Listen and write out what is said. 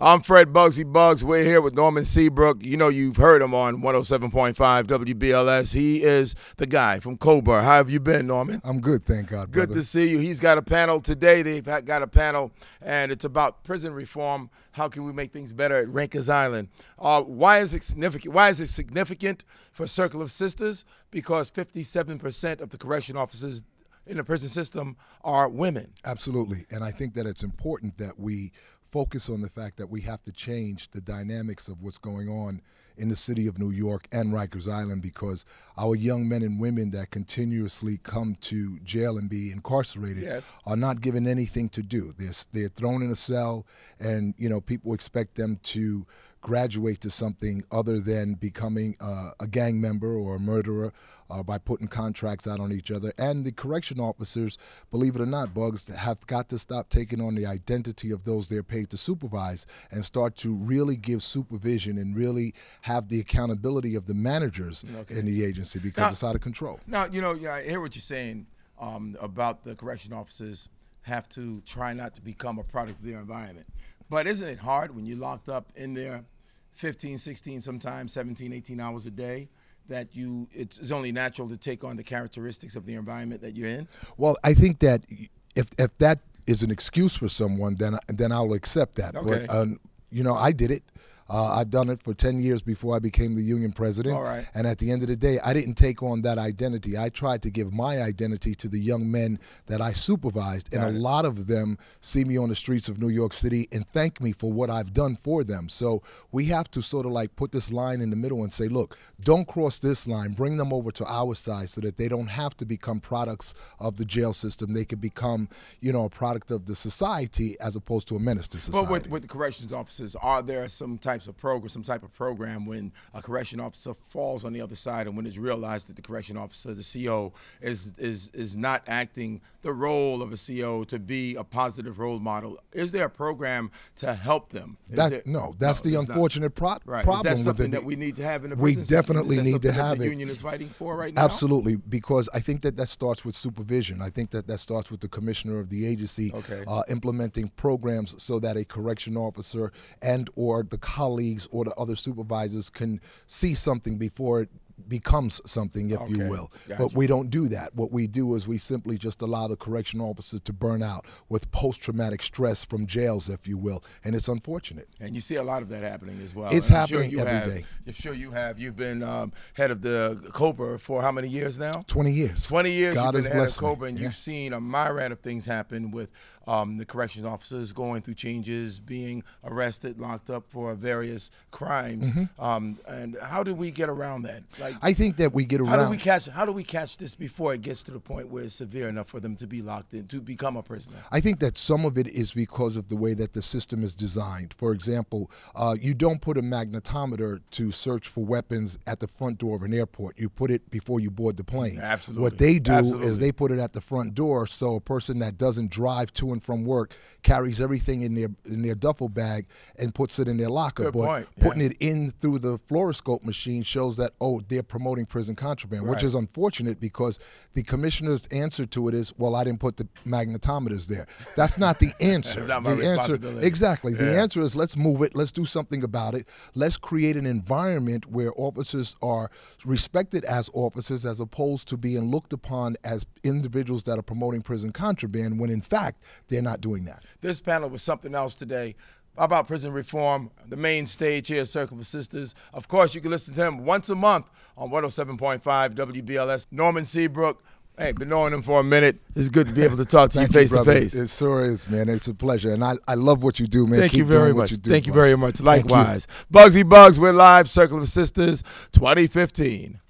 I'm Fred Bugsy Bugs. We're here with Norman Seabrook. You know, you've heard him on 107.5 WBLS. He is the guy from COBA. How have you been, Norman? I'm good, thank God, brother. Good to see you. He's got a panel today. They've got a panel, and it's about prison reform. How can we make things better at Rikers Island? Why is it significant? Why is it significant for Circle of Sisters? Because 57% of the correction officers in the prison system are women. Absolutely, and I think that it's important that we focus on the fact that we have to change the dynamics of what's going on in the city of New York and Rikers Island, because our young men and women that continuously come to jail and be incarcerated are not given anything to do. They're thrown in a cell, and people expect them to graduate to something other than becoming a gang member or a murderer by putting contracts out on each other. And the correction officers, believe it or not, Bugs, have got to stop taking on the identity of those they're paid to supervise and start to really give supervision and really have the accountability of the managers in the agency, because it's out of control. Now, I hear what you're saying about the correction officers have to try not to become a product of their environment. But isn't it hard when you're locked up in there 15, 16, sometimes 17, 18 hours a day, that it's only natural to take on the characteristics of the environment that you're in? Well, I think that if that is an excuse for someone, then I'll accept that. Okay. But, I did it. I've done it for 10 years before I became the union president. All right. And at the end of the day, I didn't take on that identity. I tried to give my identity to the young men that I supervised. And a lot of them see me on the streets of New York City and thank me for what I've done for them. So we have to sort of like put this line in the middle and say, look, don't cross this line. Bring them over to our side so that they don't have to become products of the jail system. They can become, a product of the society as opposed to a menace to society. But with the corrections officers, are there some type of program when a correction officer falls on the other side, and when it's realized that the correction officer, the CO, is not acting the role of a CO to be a positive role model? Is there a program to help them? That's the unfortunate problem. Is that something that we need to have in the prison system? We definitely need to have it. The union is fighting for right now? Absolutely, because I think that starts with supervision. I think that starts with the commissioner of the agency implementing programs so that a correction officer and or the colleagues or the other supervisors can see something before it becomes something, if you will. Gotcha. But we don't do that. What we do is we simply just allow the correction officers to burn out with post-traumatic stress from jails, if you will, and it's unfortunate. And you see a lot of that happening as well. It's happening every day. I'm sure you have. You've been head of the COBA for how many years now? 20 years. 20 years. God you've been head of blessed COBA, me. and you've seen a myriad of things happen with the corrections officers going through changes, being arrested, locked up for various crimes. And how do we get around that? I think that we get around. How do we catch this before it gets to the point where it's severe enough for them to be locked in, to become a prisoner? I think that some of it is because of the way that the system is designed. For example, you don't put a magnetometer to search for weapons at the front door of an airport. You put it before you board the plane. Absolutely. What they do is they put it at the front door, so a person that doesn't drive to and from work carries everything in their duffel bag and puts it in their locker. Good point. Putting it in through the fluoroscope machine shows that, they're promoting prison contraband, which is unfortunate, because the commissioner's answer to it is, well, I didn't put the magnetometers there. That's not the answer. It's not my responsibility. Exactly. The answer is, let's move it. Let's do something about it. Let's create an environment where officers are respected as officers, as opposed to being looked upon as individuals that are promoting prison contraband, when in fact they're not doing that. This panel was something else today about prison reform, the main stage here at Circle of Sisters. Of course, you can listen to him once a month on 107.5 WBLS. Norman Seabrook. Hey, been knowing him for a minute. It's good to be able to talk to you face to face. It sure is, man. It's a pleasure. And I love what you do, man. Thank you very much. Thank you very much. Likewise. Bugsy Bugs, we're live, Circle of Sisters 2015.